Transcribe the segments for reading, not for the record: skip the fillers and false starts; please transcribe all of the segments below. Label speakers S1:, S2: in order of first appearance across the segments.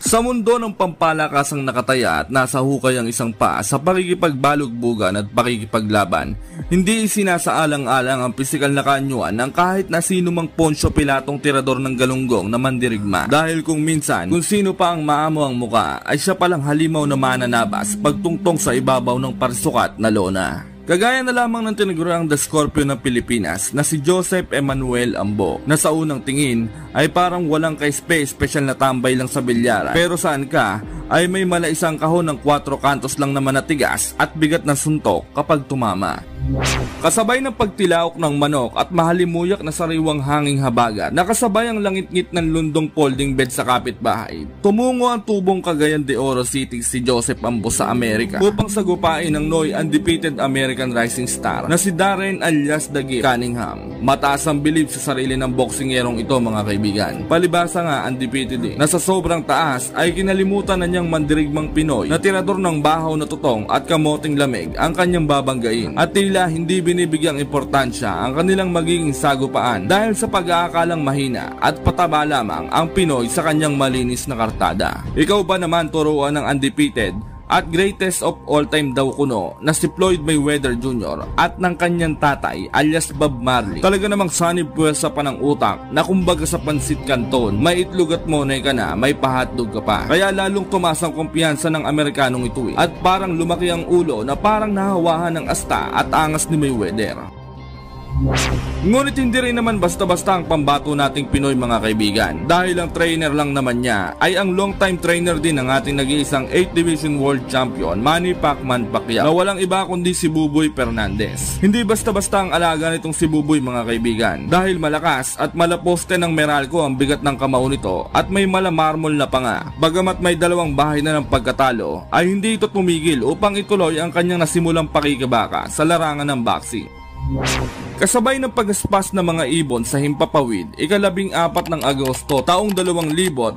S1: Sa mundo ng pampalakasang nakataya at nasa hukay ang isang paa sa pakikipagbalugbugan at pakikipaglaban, hindi isinasaalang-alang ang pisikal na kaanyuan ng kahit na sino mang Poncio Pilatong tirador ng galunggong na mandirigma. Dahil kung minsan, kung sino pa ang maamo ang muka, ay siya palang halimaw na mananabas pagtungtong sa ibabaw ng parisukat na lona. Kagaya na lamang ng tinaguriang The Scorpio ng Pilipinas na si Joseph Emmanuel Ambo, na sa unang tingin ay parang walang ka-special na tambay lang sa bilyara, pero saan ka ay may malaisang kahon ng 4 kantos lang naman na tigas at bigat na suntok kapag tumama. Kasabay ng pagtilaok ng manok at mahalimuyak na sariwang hanging habagat, nakasabay ang langit-ngit ng lundong folding bed sa kapitbahay, tumungo ang tubong Cagayan de Oro City si Joseph Ambo sa Amerika upang sagupain ang Noy undefeated American rising star na si Darren alias The Gift Cunningham. Mataas ang bilib sa sarili ng boksingerong ito, mga kaibigan. Palibasa nga undefeated na sa sobrang taas ay kinalimutan na niyang mandirigmang Pinoy na tirador ng bahaw na tutong at kamoting lamig ang kanyang babanggain, at tila hindi binibigyang importansya ang kanilang magiging sagupaan dahil sa pag-aakalang mahina at pataba lamang ang Pinoy sa kanyang malinis na kartada. Ikaw ba naman turuan ng undefeated at greatest of all time daw kuno na si Floyd Mayweather Jr. at ng kanyang tatay alias Bob Marley? Talaga namang sanib puwersa pa ng utak na kumbaga sa pansit kanton, may itlog at monay ka na, may pahatdog ka pa. Kaya lalong tumaas ang kumpiyansa ng Amerikanong ito at parang lumaki ang ulo na parang nahawahan ng asta at angas ni Mayweather. Ngunit hindi rin naman basta-basta ang pambato nating Pinoy, mga kaibigan, dahil ang trainer lang naman niya ay ang long-time trainer din ng ating nag-iisang 8th Division World Champion Manny Pacman Pacquiao, na walang iba kundi si Buboy Fernandez. Hindi basta-basta ang alaga nitong si Buboy, mga kaibigan, dahil malakas at malaposte ng Meralco ang bigat ng kamao nito at may malamarmol na panga. Bagamat may 2 bahay na ng pagkatalo, ay hindi ito tumigil upang ituloy ang kanyang nasimulang pakikibaka sa larangan ng boxing. Kasabay ng pagaspas ng mga ibon sa Himpapawid, ika-14 ng Agosto taong 2021,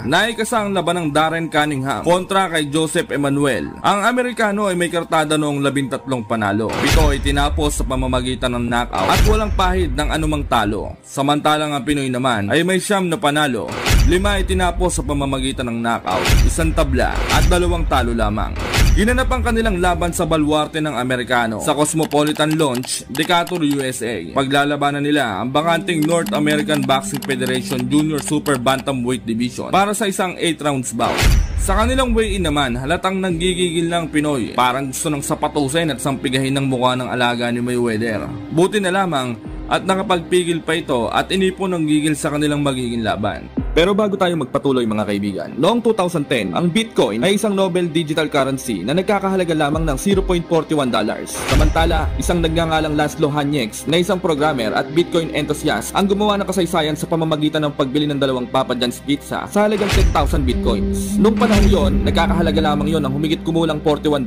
S1: naikasa ang laban ng Darren Cunningham kontra kay Joseph Emmanuel. Ang Amerikano ay may kartada noong 13 panalo. 7 ay tinapos sa pamamagitan ng knockout at walang pahid ng anumang talo. Samantalang ang Pinoy naman ay may 9 na panalo. 5 ay tinapos sa pamamagitan ng knockout, 1 tabla at 2 talo lamang. Ginanap ang kanilang laban sa baluarte ng Amerikano sa Cosmopolitan Lounge, Decatur, USA. Paglalabanan nila ang bakanting North American Boxing Federation Junior Super Bantamweight Division para sa isang 8 rounds bout. Sa kanilang weigh-in naman, halatang nanggigigil ng Pinoy, parang gusto ng sapatusin at sampigahin ng mukha ng alaga ni Mayweather. Buti na lamang at nakapagpigil pa ito at inipon ng gigil sa kanilang magiging laban. Pero bago tayo magpatuloy, mga kaibigan, noong 2010, ang Bitcoin ay isang novel digital currency na nagkakahalaga lamang ng $0.41. Samantala, isang nagngangalang Laszlo Hanyecz na isang programmer at Bitcoin enthusiast ang gumawa ng kasaysayan sa pamamagitan ng pagbili ng 2 Papa John's pizza sa halagang 10,000 Bitcoins. Noong panahon yon, nagkakahalaga lamang yon ng humigit kumulang $41.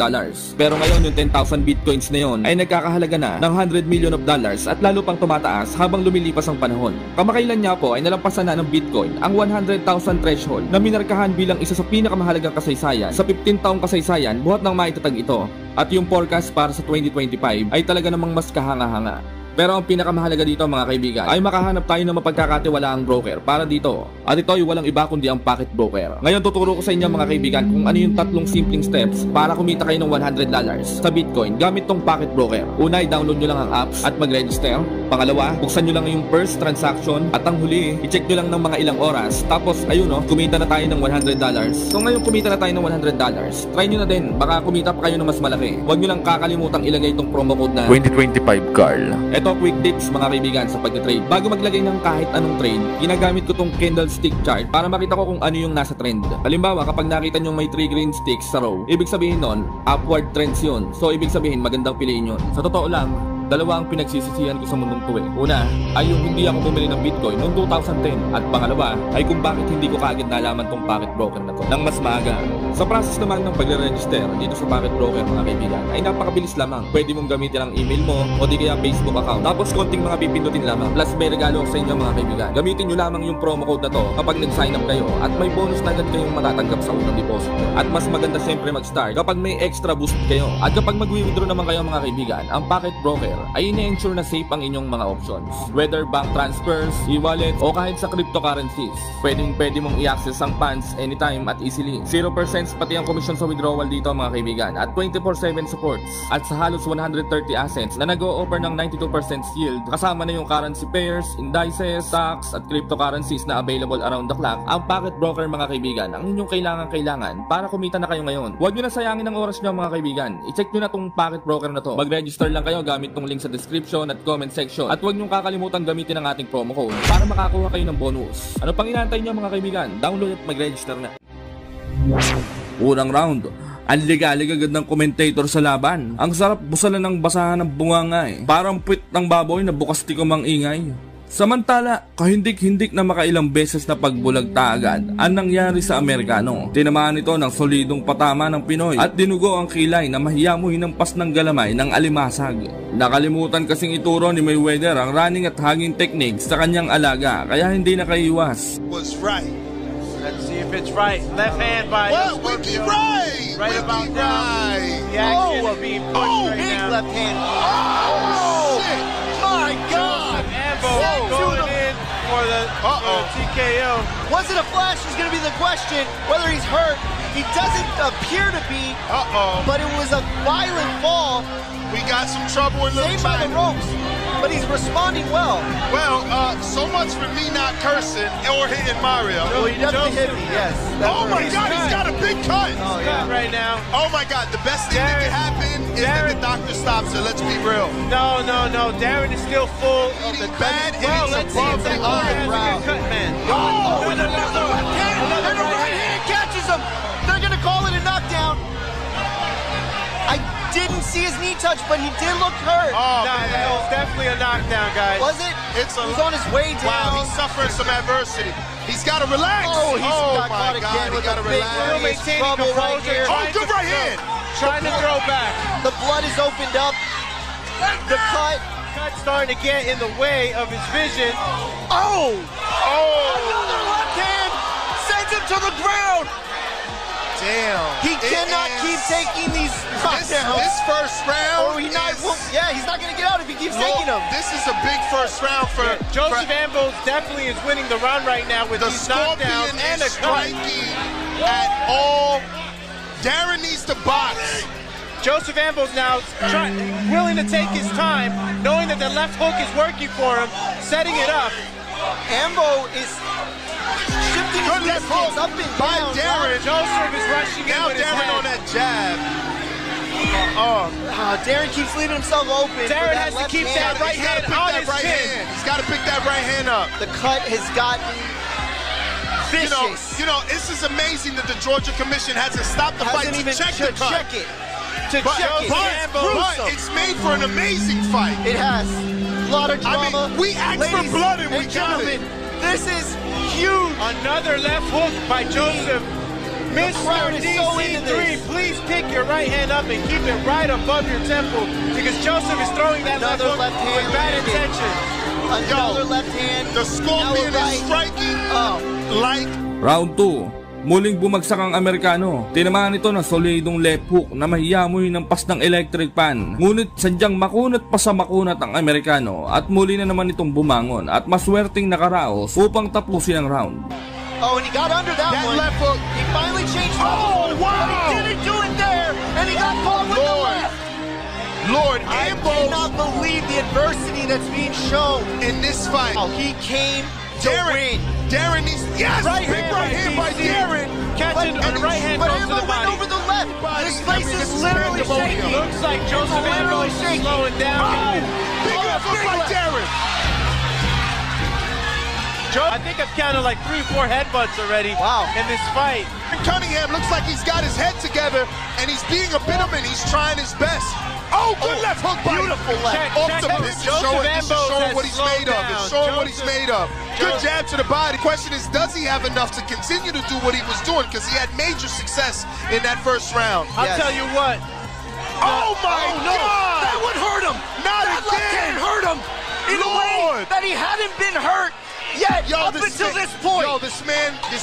S1: Pero ngayon yung 10,000 Bitcoins na yon ay nagkakahalaga na ng $100 million at lalo pang tumataas habang lumilipas ang panahon. Kamakailan niya po ay nalampasan na ng Bitcoin ang 100,000 threshold na minarkahan bilang isa sa pinakamahalagang kasaysayan sa 15 taong kasaysayan buhat ng maitatag ito, at yung forecast para sa 2025 ay talaga namang mas kahanga-hanga. Pero ang pinakamahalaga dito, mga kaibigan, ay makahanap tayo ng mapagkakatiwalaang broker para dito. At ito ay walang iba kundi ang Pocket Broker. Ngayon tuturo ko sa inyo, mga kaibigan, kung ano yung 3 simpleng steps para kumita kayo ng $100 sa Bitcoin gamit tong Pocket Broker. Una, i-download nyo lang ang apps at mag-register. Pangalawa, buksan nyo lang yung first transaction. At ang huli, i-check nyo lang ng mga ilang oras. Tapos, ayun kumita na tayo ng $100. So ngayon kumita na tayo ng $100, try nyo na din, baka kumita pa kayo ng mas malaki. Huwag nyo lang kakalimutang ilagay itong promo code na 2025 Carl. Ito, quick tips, mga kaibigan, sa pag-trade. Bago maglagay ng kahit anong trade, ginagamit ko tong candlestick chart para makita ko kung ano yung nasa trend. Halimbawa, kapag nakita nyo may 3 green sticks sa row, ibig sabihin nun, upward trends yun. So ibig sabihin, magandang piliin yun. Sa totoo lang, dalawa ang pinagsisisihan ko sa mundong to. Una ay yung hindi ako bumili ng Bitcoin noong 2010, at pangalawa ay kung bakit hindi ko kaagad nalaman tong Pocket Broker na to nang mas maaga. Sa process naman ng pagre-register dito sa Pocket Broker, mga kaibigan, ay napakabilis lamang. Pwede mong gamitin ang email mo o di kaya Facebook account. Tapos konting mga pipindutin lamang. Plus may regalo sa inyo, mga kaibigan. Gamitin nyo lamang yung promo code na to kapag nag-sign up kayo, at may bonus na agad kayong matatanggap sa unang deposit. At mas maganda siyempre mag-start kapag may extra boost kayo. At kapag mag-withdraw naman kayo, mga kaibigan, ang Pocket Broker ay ine-ensure na safe ang inyong mga options. Whether bank transfers, e-wallet, o kahit sa cryptocurrencies, pwede mong i-access ang funds anytime at easily. 0% pati ang komisyon sa withdrawal dito mga kaibigan at 24/7 supports. At sa halos 130 assets na nag-o-offer ng 92% yield, kasama na yung currency pairs, indices, stocks at cryptocurrencies na available around the clock, ang Pocket Broker mga kaibigan ang inyong kailangan para kumita na kayo ngayon. Huwag nyo na sayangin ang oras nyo mga kaibigan. I-check nyo na tong Pocket Broker na to. Mag-register lang kayo gamit tong link sa description at comment section. At huwag nyo kakalimutan gamitin ang ating promo code para makakuha kayo ng bonus. Ano pang inaantay nyo mga kaibigan? Download at mag-register na. Unang round. Ang ligalig agad ng commentator sa laban. Ang sarap busalan ng basahan ng bunganga eh. Parang puwit ng baboy na bukas tikom ang ingay. Samantala, kahindik-hindik na makailang beses na pagbulagta agad ang nangyari sa Amerikano. Tinamaan ito ng solidong patama ng Pinoy at dinugo ang kilay na mahiyamu hinampas ng galamay ng alimasag. Nakalimutan kasing ituro ni Mayweather ang running at hanging techniques sa kanyang alaga kaya hindi nakaiwas.
S2: Was right.
S3: Let's see if it's right. Left hand by
S2: Wiki right.
S3: Right about now. The action is being pushed right
S2: big
S3: now.
S2: left hand. Oh, shit. My God.
S3: Ambo going in for the TKO.
S2: Was it a flash is going to be the question. Whether he's hurt, he doesn't appear to be. But it was a violent fall.
S4: We got some trouble in Little
S2: Saved by the
S4: China.
S2: ropes. But he's responding well.
S4: Well, so much for me not cursing or hitting Mario.
S2: Well, he definitely hit me, yes.
S4: Oh my God, he's got a big cut.
S2: Oh,
S3: Cut
S2: yeah.
S3: right now.
S4: Oh my God, the best thing that can happen is that the doctor stops it. Let's be real.
S3: No. Darren is still full of the
S4: Bad and
S3: Well,
S4: it's
S3: let's see if
S4: above
S3: that
S4: the
S3: guy
S4: eye.
S3: has a good cut, man.
S2: Oh,
S3: and another left hand.
S2: and the right hand catches him. They're going to call it a knockdown. I didn't see his knee touch, but he did look hurt.
S4: Oh,
S3: Nah,
S4: man.
S3: that was definitely a knockdown, guys.
S2: Was it?
S4: It's
S2: He was on his way down.
S4: Wow, he's suffering some adversity. He's got to relax.
S2: Oh, he's got
S4: my
S2: caught again
S4: God, he
S2: with
S4: got
S2: a
S4: to
S2: big
S4: relax.
S3: Still
S2: serious
S3: maintaining
S2: trouble right
S3: composure.
S2: here.
S4: Oh, good right hand.
S3: Trying to throw back.
S2: The blood is opened up. The cut.
S3: Cut starting to get in the way of his vision.
S2: Oh! Another left hand sends him to the ground.
S4: Damn.
S2: He cannot keep taking these knockdowns.
S4: This first round.
S2: Or he's not going to get out if he keeps
S4: Well,
S2: taking them.
S4: This is a big first round for
S3: Joseph Ambrose definitely is winning the round right now with
S4: the
S3: these
S4: Scorpion
S3: knockdowns and a
S4: is
S3: cut.
S4: striking at all. Darren needs to box.
S3: Joseph Ambrose now willing to take his time, knowing that the left hook is working for him, setting it up.
S2: Ambo is shifting his
S4: Good left
S2: distance
S4: hook
S2: up and
S4: by
S2: down.
S4: Darren.
S3: Joseph is rushing in
S4: Now
S3: with his
S4: Darren
S3: head.
S4: on that jab.
S2: Darren keeps leaving himself open. for
S3: Darren
S2: that
S3: has to
S2: left
S3: keep
S2: hand.
S3: that right
S4: He's got to
S3: hand
S4: pick
S3: on
S4: that
S3: his
S4: right
S3: chin.
S4: hand. He's got to pick that right hand up.
S2: The cut has gotten vicious.
S4: You know, this is amazing that the Georgia Commission hasn't stopped the fight
S2: Hasn't
S4: to
S2: even
S4: check the cut.
S2: check it. To
S4: But,
S2: check it.
S4: but it's made for an amazing fight.
S2: It has. A lot of
S4: I
S2: drama.
S4: mean, we asked for
S2: Ladies
S4: blood and we got it.
S2: gentlemen, this is huge.
S3: Another left hook by Joseph.
S2: crowd
S3: Mr.
S2: is so into
S3: DC3,
S2: this.
S3: please pick your right hand up and keep it right above your temple because Joseph is throwing that
S2: Another
S3: left
S2: left
S3: hook
S2: hand
S3: with bad
S2: landed.
S3: intentions.
S2: Another left hand.
S4: The Scorpion
S2: Now a
S4: is
S2: right.
S4: striking like
S1: Round 2. Muling bumagsak ang Amerikano. Tinamaan ito ng solidong left hook na mahiyamoy ng pas ng electric pan. Ngunit sadyang makunat pa sa makunat ang Amerikano at muli na naman itong bumangon at maswerteng nakaraos upang tapusin ang round.
S2: Oh, and he got under that one.
S4: left hook.
S2: He finally changed.
S4: Oh, wow.
S2: But he didn't do it there. And he got caught with the left.
S4: Lord
S2: I
S4: Ambrose
S2: cannot believe the adversity that's being shown.
S4: in this fight.
S2: Oh, he came to win.
S4: Darren needs
S2: Yes,
S3: Right
S4: big
S3: hand
S4: right hand by
S3: DC.
S4: Darren.
S3: Catching
S2: But-
S3: a right hand
S2: But
S3: goes to
S2: Ambo
S3: the
S2: went
S3: body.
S2: over the left. His face is
S4: this is
S2: literally
S4: pandemonium.
S2: shaking.
S3: Looks like Joseph
S2: Literally
S3: Ambrose is
S2: shaking.
S3: slowing down.
S4: Big left hook by Darren.
S3: I think I've counted like 3 or 4 headbutts already
S2: Wow.
S3: in this fight.
S4: Cunningham looks like he's got his head together and he's being a bit of it. He's trying his best. Oh, good left hook by
S2: Beautiful left.
S4: Off
S3: Check
S4: the
S3: it.
S4: this is
S3: Joseph
S4: showing
S3: Ambrose
S4: what
S3: has
S4: he's made of.
S3: slowed
S4: It's
S3: down.
S4: showing what he's
S3: Joseph-
S4: made of. Good jab to the body. Question is, does he have enough to continue to do what he was doing? Because he had major success in that first round.
S3: I'll
S2: Yes.
S3: tell you what.
S4: Oh my God!
S2: That would hurt him.
S4: Not
S2: That left hand
S4: again!
S2: hurt him in a way
S4: Lord.
S2: that he hadn't been hurt yet up until this point.
S4: Yo, this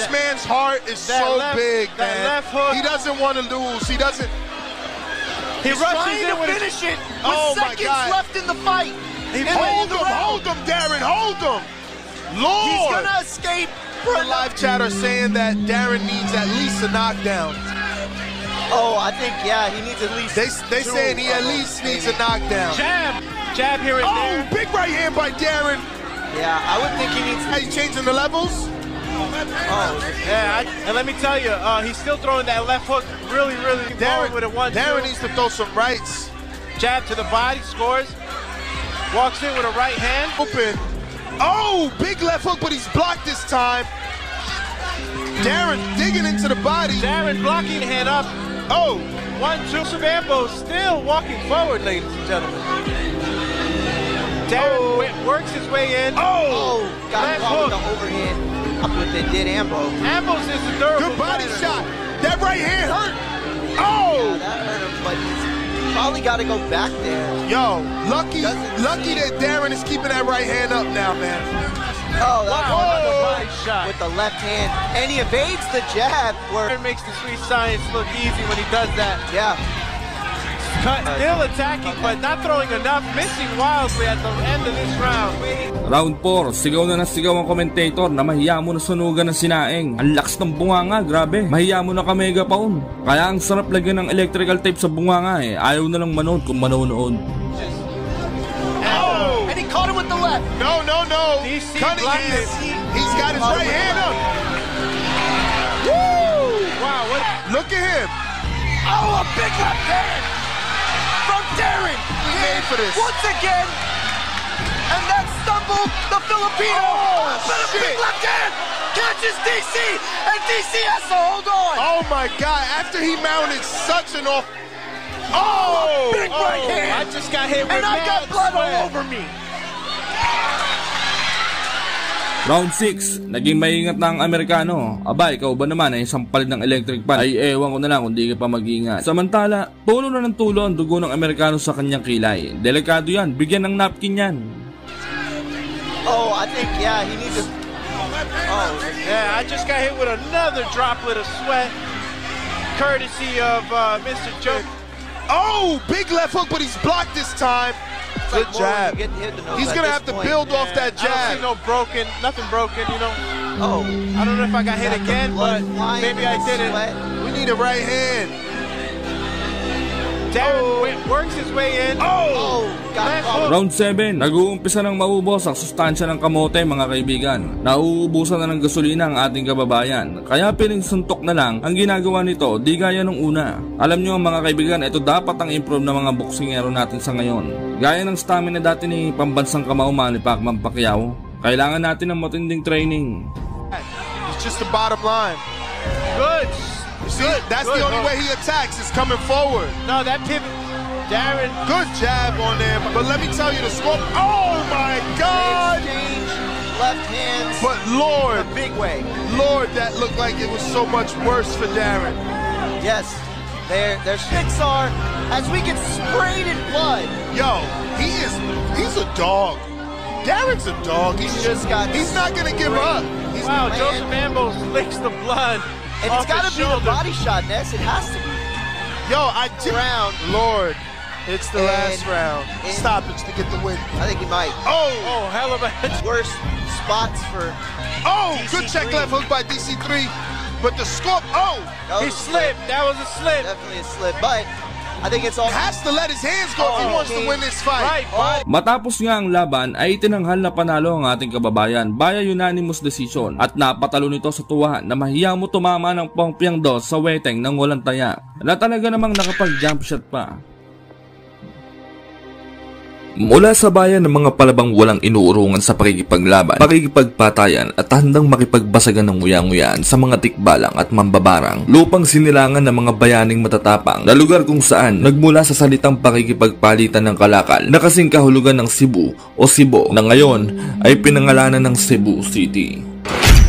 S4: man's heart is
S3: that
S4: so
S3: left-
S4: big,
S3: that
S4: man.
S3: left hook-
S4: He doesn't want to lose. He doesn't.
S3: He
S2: He's
S3: rushes
S2: trying
S3: in
S2: to
S3: with
S2: finish it with
S4: Oh my
S2: seconds
S4: God.
S2: left in the fight.
S4: Hold him, Darren, hold him. Lord.
S2: He's gonna escape for
S4: The live chat are saying that Darren needs at least a knockdown.
S2: Oh, I think, yeah, he needs at least
S4: They saying he at least needs a knockdown.
S3: Jab here and there.
S4: Oh, big right hand by Darren.
S2: Yeah, I would think he needs.
S4: He's changing the levels.
S3: Yeah, and let me tell you, he's still throwing that left hook really
S4: Darren,
S3: forward with a 1-2.
S4: Darren needs to throw some rights.
S3: Jab to the body, scores. Walks in with a right hand.
S4: Open. Oh, big left hook, but he's blocked this time. Darren digging into the body.
S3: Darren blocking hand up.
S4: Oh,
S3: 1-2. Sambo still walking forward, ladies and gentlemen. Darren works his way in.
S2: Oh, got
S3: left
S2: caught with
S3: hook.
S2: the overhand. Up with the did Ambo.
S3: Ambos is the durable
S4: good body
S3: fighter.
S4: shot. That right hand hurt. Oh,
S2: That hurt him, but he's probably got to go back there.
S4: yo, lucky that Darren is keeping that right hand up now, man.
S2: Oh, that's
S3: Wow, another
S2: another
S3: body shot.
S2: with the left hand, and he evades the jab. Where,
S3: Darren makes the sweet science look easy when he does that.
S2: yeah,
S3: Still attacking, but not throwing enough. Missing wildly at the end of this round.
S1: Round 4, sigaw na sigaw ang commentator na mahiya mo na sunugan ng sinaing. Ang lakas ng bunganga, grabe. Mahiya mo na ka megapound. Kaya ang sarap lagyan ng electrical tape sa bunganga eh. Ayaw na lang manood kung manonood.
S4: Oh,
S2: and he caught him with the left.
S4: no.
S3: DC
S4: Cunningham,
S3: blocked it.
S4: he's got his right hand up. Woo!
S3: Wow, what?
S4: Look at him.
S2: Oh, a big left hand from Darren.
S4: We made for this.
S2: Once again, and that stumbled the Filipino.
S4: Oh,
S2: But a big
S4: shit.
S2: left hand catches DC, and DC has to hold on.
S4: Oh my God! After he mounted such an off. Oh!
S2: Big right hand.
S3: I just got hit with
S2: And I got
S3: mad
S2: blood
S3: sweat.
S2: all over me.
S1: Round 6, naging maingat na ang Amerikano. Aba, ikaw ba naman ay sampalin ng electric pan? Ay ewan ko na lang kung di ka pa mag-ingat. Samantala, tulo na ng tulo ang dugo ng Amerikano sa kanyang kilay. Delikado yan, bigyan ng napkin yan.
S2: Oh, I think, yeah, he needs to. Oh,
S3: Yeah, I just got hit with another droplet of sweat, courtesy of Mr. Joe.
S4: Oh! Big left hook, but he's blocked this time.
S2: it's
S4: Good
S2: like more when
S4: jab.
S2: you get hit the nose
S4: He's
S2: at
S4: gonna
S2: this
S4: have to
S2: point.
S4: build off that
S3: I don't see
S4: jab.
S3: nothing broken, you know.
S2: Oh,
S3: I don't know if I got hit again, but
S2: blood flying
S3: maybe
S2: in
S3: I
S2: the
S3: didn't.
S2: sweat.
S4: We need a right hand.
S3: Darren works his way in.
S2: Oh, got
S3: Left
S2: caught.
S3: hook.
S1: Round 7, nag-uumpisa ng maubos ang sustansya ng kamote mga kaibigan. Nauubusan na ng gasolina ang ating kababayan. Kaya piling suntok na lang ang ginagawa nito, di gaya nung una. Alam nyo mga kaibigan, ito dapat ang improve ng mga boksingero natin sa ngayon. Gaya ng stamina dati ni pambansang kamao ni Pacman Pacquiao. Kailangan natin ng matinding training.
S4: It's just the bottom line.
S3: Good.
S4: You see, that's the only way he attacks is coming forward.
S3: No, that pivot. Darren.
S4: Good jab on there, but let me tell you the score. Oh my God!
S2: Exchange left hands.
S4: But Lord,
S2: a big way.
S4: Lord, that looked like it was so much worse for Darren.
S2: Yes, their sticks are as we get sprayed in blood.
S4: Yo, he's a dog. Darren's a dog. He's not gonna give up. He's
S3: Wow,
S2: man.
S3: Joseph Ambos licks the blood
S2: And
S3: off
S2: it's got to
S3: his
S2: be the
S3: shoulder.
S2: body shot, Ness. It has to be.
S4: Yo, I did.
S2: Round.
S4: Lord, it's the last
S2: And-
S4: round.
S2: and-
S4: Stoppage to get the win.
S2: I think he might.
S4: Oh,
S3: Oh, hell of a
S2: Worst spots for.
S4: oh,
S2: DC3.
S4: good check left hook by DC3. But the score, oh,
S2: That
S3: He
S2: was a slip.
S3: slipped. That was a slip.
S2: Definitely a slip, but I think it's all.
S4: has to let his hands go if he wants to win this fight.
S3: Right,
S2: Oh,
S1: Matapos nga ang laban ay tinanghal na panalo ang ating kababayan via unanimous decision at napatalo nito sa tuwa na mahiya mo tumama ng pangpiyang dos sa weteng ng walang taya na talaga namang nakapag-jump shot pa. Mula sa bayan ng mga palabang walang inuurungan sa pakikipaglaban, pakikipagpatayan at handang makipagbasagan ng nguya-nguyaan sa mga tikbalang at mambabarang, lupang sinilangan ng mga bayaning matatapang na lugar kung saan nagmula sa salitang pakikipagpalitan ng kalakal na kasing kahulugan ng Cebu o Cebu na ngayon ay pinangalanan ng Cebu City.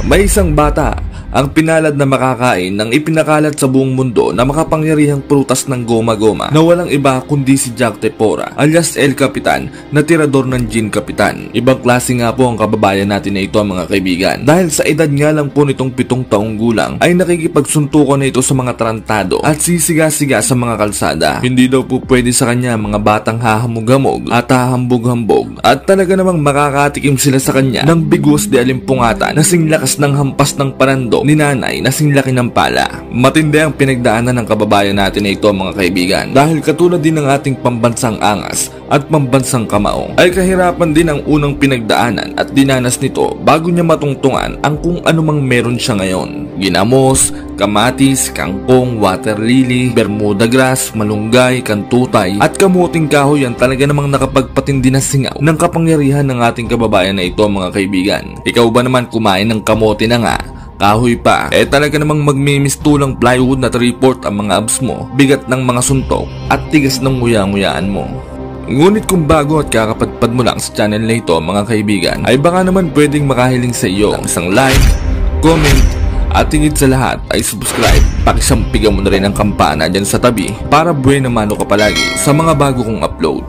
S1: May isang bata ang pinalad na makakain ng ipinakalat sa buong mundo na makapangyarihang prutas ng goma-goma na walang iba kundi si Jack Tepora alias El Capitan na tirador ng Gin Capitan. Ibang klase nga po ang kababayan natin na ito mga kaibigan, dahil sa edad nga lang po nitong 7 taong gulang ay nakikipagsuntukan na ito sa mga tarantado at sisiga-siga sa mga kalsada. Hindi daw po pwede sa kanya mga batang hahamog-hamog at hahambog-hambog at talaga namang makakatikim sila sa kanya ng bigos de alimpungatan na singlakas ng hampas ng parando ni nanay na singlaki ng pala. Matindi ang pinagdaanan ng kababayan natin na ito mga kaibigan, dahil katulad din ng ating pambansang angas at pambansang kamao ay kahirapan din ang unang pinagdaanan at dinanas nito bago niya matungtungan ang kung anumang meron siya ngayon. Ginamos, kamatis, kangkong, water lily, bermuda grass, malunggay, kantutay at kamuting kahoy ang talaga namang nakapagpatindi na singaw ng kapangyarihan ng ating kababayan na ito mga kaibigan. Ikaw ba naman kumain ng kamote na nga? Kahoy pa, talaga namang magmimistulang plywood na 3/4 ang mga abs mo, bigat ng mga suntok at tigas ng nguya-nguyaan mo. Ngunit kung bago at kakapadpad mo lang sa channel na ito mga kaibigan, ay baka naman pwedeng makahiling sa iyo ng isang like, comment, at higit sa lahat ay subscribe. Pakisampigan mo na rin ang kampana dyan sa tabi para buena mano ka palagi sa mga bago kong upload.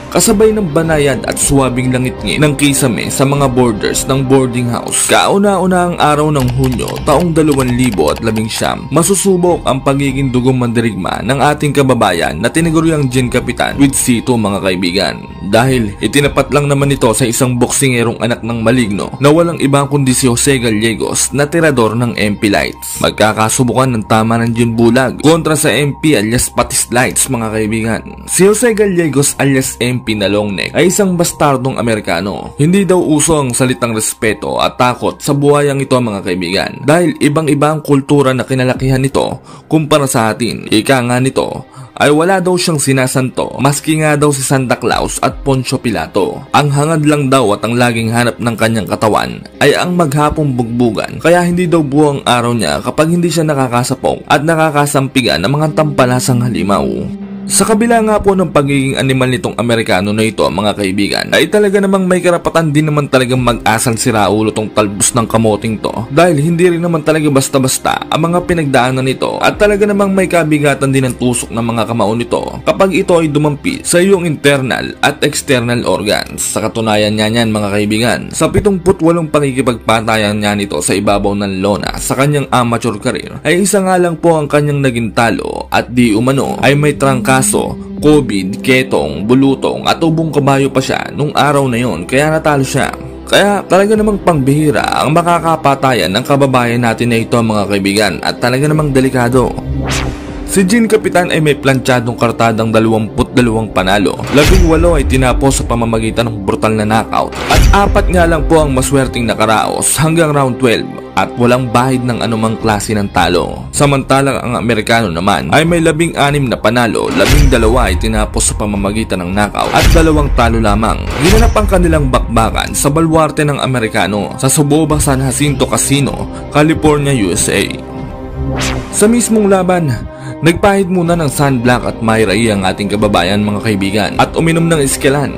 S1: Kasabay ng banayad at suwabing langit-ngit ng kisame sa mga borders ng boarding house. Kauna-una ang araw ng Hunyo taong 2019, masusubok ang pagiging dugong mandirigma ng ating kababayan na tinaguriang Gin Capitan with C2 mga kaibigan. Dahil itinapat lang naman ito sa isang boksingerong anak ng maligno na walang ibang kundi si Jose Gallegos na tirador ng MP Lights. Magkakasubukan ng tama ng Gin Bulag kontra sa MP alias Patis Lights mga kaibigan. Si Jose Gallegos alias MP na long neck ay isang bastardong Amerikano. Hindi daw uso ang salitang respeto at takot sa buhayang ito mga kaibigan, dahil ibang-iba ang kultura na kinalakihan nito kumpara sa atin. Ika nga nito ay wala daw siyang sinasanto maski nga daw si Santa Claus at Poncio Pilato. Ang hangad lang daw at ang laging hanap ng kanyang katawan ay ang maghapong bugbugan, kaya hindi daw buwang araw niya kapag hindi siya nakakasapong at nakakasampigan ng mga tampalasang halimaw. Sa kabila nga po ng pagiging animal nitong Amerikano na ito mga kaibigan, ay talaga namang may karapatan din naman talagang mag-asal si Raulo tong talbos ng kamoting to, dahil hindi rin naman talaga basta-basta ang mga pinagdaanan nito at talaga namang may kabigatan din ang tusok ng mga kamao nito kapag ito ay dumampi sa iyong internal at external organs. Sa katunayan niya niyan mga kaibigan, sa 78 pakikipagpatayan niya nito sa ibabaw ng lona sa kanyang amateur career, ay isa nga lang po ang kanyang naging talo at di umano ay may trangka COVID, ketong, bulutong at ubong kabayo pa siya nung araw na yon, kaya natalo siya. Kaya talaga namang pangbihira ang makakapatayan ng kababayan natin na ito mga kaibigan at talaga namang delikado. Si Gin Capitan ay may planchadong kartadang 22 panalo, 18 ay tinapos sa pamamagitan ng brutal na knockout at 4 nga lang po ang maswerteng nakaraos hanggang round 12 at walang bahid ng anumang klase ng talo. Samantalang ang Amerikano naman ay may 16 na panalo, 12 ay tinapos sa pamamagitan ng knockout at 2 talo lamang. Ginanap ang kanilang bakbakan sa baluarte ng Amerikano sa Soboba San Jacinto Casino, California, USA. Sa mismong laban, nagpahid muna ng sunblock at Myra ang ating kababayan mga kaibigan at uminom ng iskelan.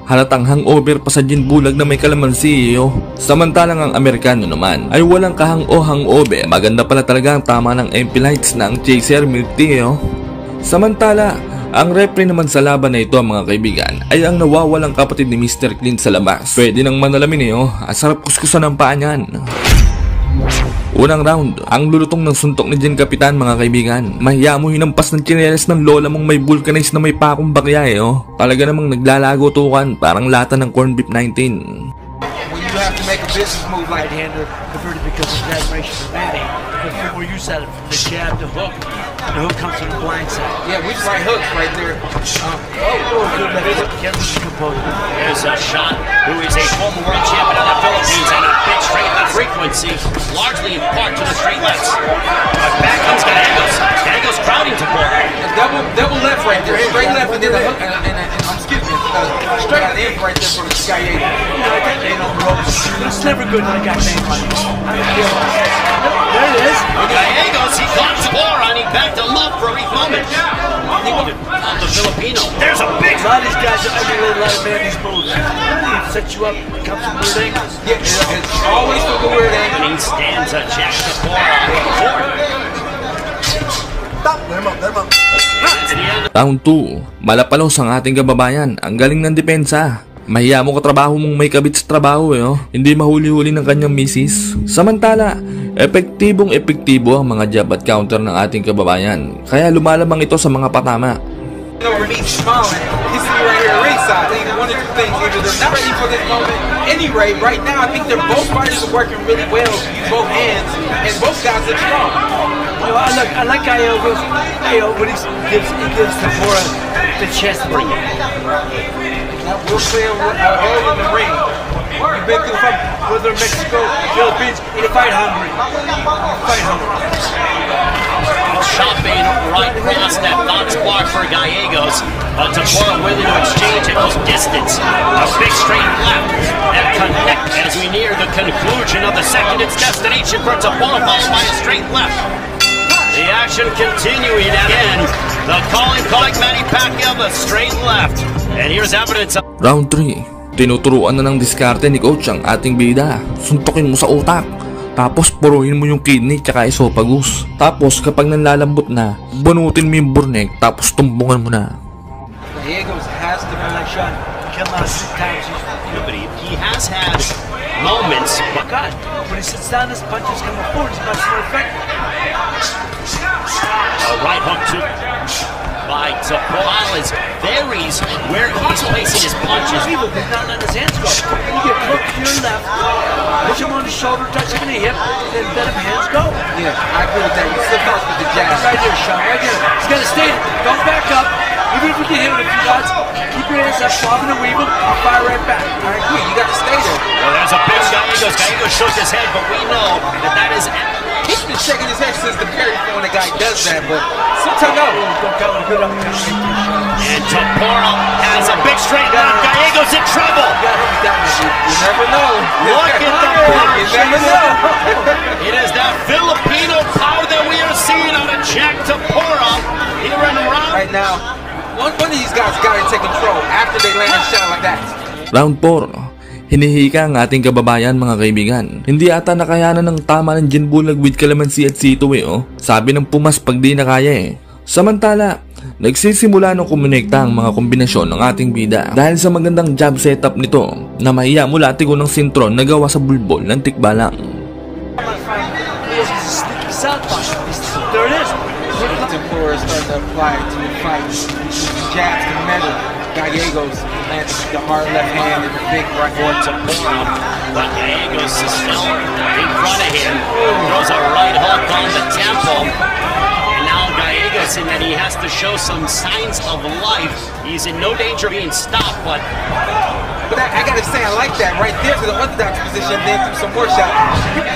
S1: Halatang hangover pa sa Gin Bulag na may kalamansi Samantalang ang Amerikano naman ay walang kahang-o-hangover. Maganda pala talaga ang tama ng MP Lights na ang chaser milk tea Samantala, ang referee naman sa laban na ito mga kaibigan ay ang nawawalang kapatid ni Mr. Clean sa labas. Pwede nang manalamin asarap kuskusan ng paa niyan. Unang round, ang lulutong ng suntok ni Gin Capitan mga kaibigan. Mahiya mo hinampas ng tsinelas ng lola mong may vulcanize na may pakong bakya Talaga namang naglalago tukan, parang lata ng corned beef 19.
S5: When you have to make a business move like right-hander, converted because of exaggeration of Manny. Before you said it, from the jab to hook, the hook comes to the blind side.
S2: Yeah, which right hook right there.
S5: Good left hook, can't lose your composure.
S6: There's a shot who is a former world champion of the Philippines and a big straight left frequency, largely in part to the straight lefts. But back comes Gallegos. Gallegos crowding to Porter.
S2: Double left right there. Straight left and then a hook. Excuse me. Straight left right there for the Gallegos.
S5: It's never good when a guy bangs on you. There it is.
S6: Gallegos, he caught Spore and he backed him up for a brief moment. The Filipino. There's a big
S5: lot of these guys are emulating a lot of Manny's moves. He sets you up, comes from weird angles.
S7: Yeah, it's always from the weird angle.
S6: Opening stanza, Jack Tapora.
S7: Stop, let him up.
S1: Round 2, malapalos ang ating kababayan. Ang galing ng depensa. Mahiya mo katrabaho mong may kabit sa trabaho Hindi mahuli-huli ng kanyang misis. Samantala, epektibo ang mga jab at counter ng ating kababayan. Kaya lumalamang ito sa mga patama.
S7: Over me smiling. He's sitting right here at ringside. Either one of two things. Either they're not ready for this moment. Anyway, right now I think they're both fighters are working really well. Use both hands, and both guys look strong.
S5: I like Gallegos. When he gives Tapora the chance to bring it.
S7: We're clear early in the ring. You've been through from whether Mexico, Philippines, you fight hungry.
S6: Chopping right across that box bar for Gallegos. Tapora willing to exchange at close distance. A big straight left and connect as we near the conclusion of the second. Its destination for Tapora, followed by a straight left. The action continuing again. The calling Manny Pacquiao, the straight left. And here's evidence of...
S1: Round 3, tinuturuan na ng diskarte ni coach ang ating bida. Suntukin mo sa utak. Tapos puruhin mo yung kidney tsaka esophagus. Tapos kapag nanlalambot na, bunutin mo yung burnek tapos tumbungan mo na.
S5: Gallegos has to be like Sean. Kill him out 6 times.
S6: But he has had moments.
S5: But God, when he sits down, his punches come forward. It's much more effective.
S6: A right hook by Tapora varies where he's placing his punches.
S5: He's not letting his hands go. You get hooked to your left, push him on the shoulder, touch him in the hip, then let him hands go.
S7: Yeah, I agree with that. You slip off with the jab.
S5: Right there, Sean, right there. He's got to stay there. Don't back up. Even if we get hit with a few shots, keep your hands up, bobbing and weaving. I'll fire right back.
S7: I agree. You got to stay there.
S6: Well, there's a big Gallegos. Gallegos shook his head, but we know that is...
S7: He's been shaking his head since the Perry phone. The guy does that, but sometimes no.
S6: And Tapora has a big straight left. Gallegos in trouble.
S7: You never know.
S6: Look at the punch.
S7: You never know.
S6: It is that Filipino power that we are seeing on a Jack Tapora here in round.
S7: Right now, one of these guys got to take control after they land a shot like that.
S1: Round 4, hinihika ang ating kababayan mga kaibigan. Hindi ata nakayanan ng tama ng gin bulag with calamansi at sito Sabi ng pumas pag di na kaya Samantala, nagsisimula ng kumonekta ang mga kombinasyon ng ating bida dahil sa magandang jab setup nito na mahiya mula tigo ng sintron na gawa sa bulbol ng tikbalang.
S5: There it is.
S7: Tapora starting to apply to the fight. Jabs to the middle. Gallegos lands the hard left hand and the big right
S6: for Tapora. But Gallegos is still in front of him. Throws a right hook on the temple. And now Gallegos, in that he has to show some signs of life. He's in no danger of being stopped, but
S7: I gotta say, I like that right there to the orthodox position, then through some more shots.
S5: Good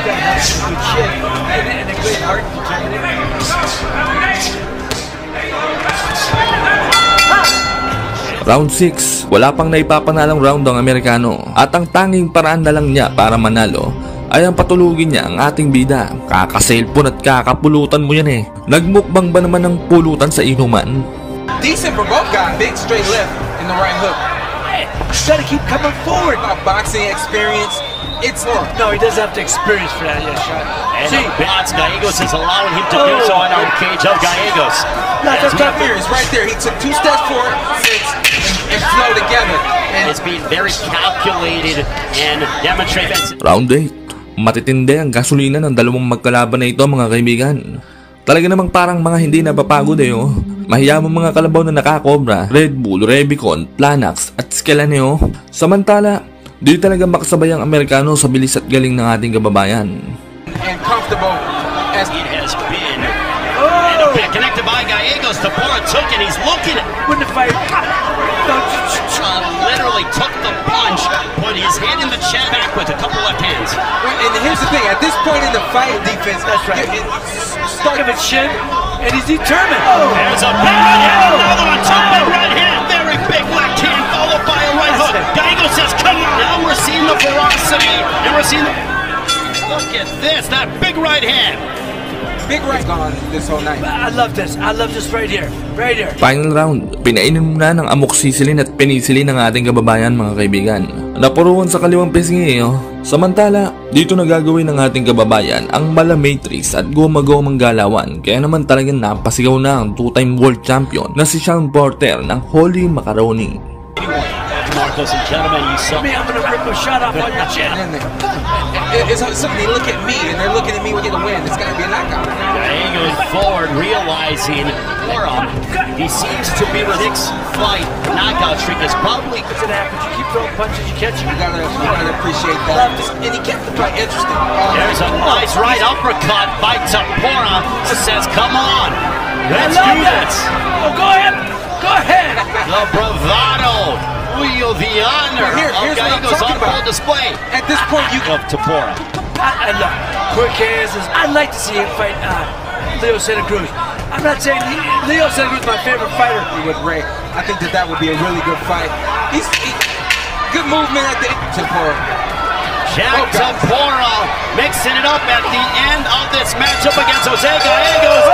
S5: shit and a good heart determination.
S1: Round 6, wala pang naipapanalang round ang Amerikano at ang tanging paraan na lang niya para manalo ay ang patulugin niya ang ating bida. Kakaselfon at kakapulutan mo yan Nagmukbang ba naman ng pulutan sa inuman?
S7: Decent for both guys. Big straight left and the right hook.
S5: Gotta keep coming forward.
S7: Boxing experience.
S5: No, he doesn't have to experience for that yet, Sean.
S6: And the bots Gallegos is allowing him to do so on our cage of Gallegos.
S7: That's here. It's right there. He took 2 steps forward, 6, and flow together.
S6: And it's being very calculated and demonstrated.
S1: Round 8, matitindi ang gasolina ng dalawang magkalaban na ito mga kaibigan. Talaga namang parang mga hindi napapagod Mahiyamang mga kalabaw na nakakobra, Red Bull, Revicon, Planax at Skelane Samantala, di talaga makasabay ang Amerikano sa bilis at galing ng ating kababayan.
S7: And comfortable as
S6: it has been. And a bit connected by Gallegos. Tapora took it. He's looking at
S5: when the fight
S6: literally took the punch, put his hand in the chest back with a couple left hands.
S7: And here's the thing, at this point in the fight, defense,
S5: that's right. Start of a chin, and he's determined.
S6: There's a big right hand, another one, two big right hand, very big left hand, followed by a right hook. Gallegos says, come on. Now we're seeing the ferocity, and we're seeing the... Look at this, that big right hand.
S7: Big right gone this whole night.
S5: I love this. I love this right here. Right here.
S1: Final round, pinainom muna ng amoxicillin at penicillin ng ating kababayan mga kaibigan. Napuruan sa kaliwang pisngi Samantala, dito na gagawin ng ating kababayan ang mala matrix at gumagawang galawan. Kaya naman talagang napasigaw na ang two-time world champion na si Shawn Porter ng Holy Macaroni.
S6: Marcos and gentlemen, you saw
S5: Me, I'm gonna rip a shot off on your chin.
S7: It's something. They look at me and they're looking at me with the win. It's gonna be a knockout.
S6: Gallegos forward, realizing he seems to be with Nick's fight. Knockout streak is probably
S5: What's gonna happen? You keep throwing punches, you catch
S7: You
S5: them.
S7: gotta appreciate that. And he kept the fight interesting.
S6: There's a nice right uppercut by Tapora. Says, come on, let's do this.
S5: Oh, go ahead. Go ahead.
S6: The bravado, the honor
S7: Here's
S6: of
S7: what I'm
S6: Gallegos
S7: talking
S6: on full
S7: about.
S6: display.
S7: At this point, you
S6: Of Tapora.
S5: I look, quick hands. I'd like to see him fight Leo Santa Cruz. I'm not saying Leo Santa Cruz is my favorite fighter.
S7: with Ray. I think that would be a really good fight. Good movement at the Tapora.
S6: Jack Tapora mixing it up at the end of this matchup against Jose Gallegos.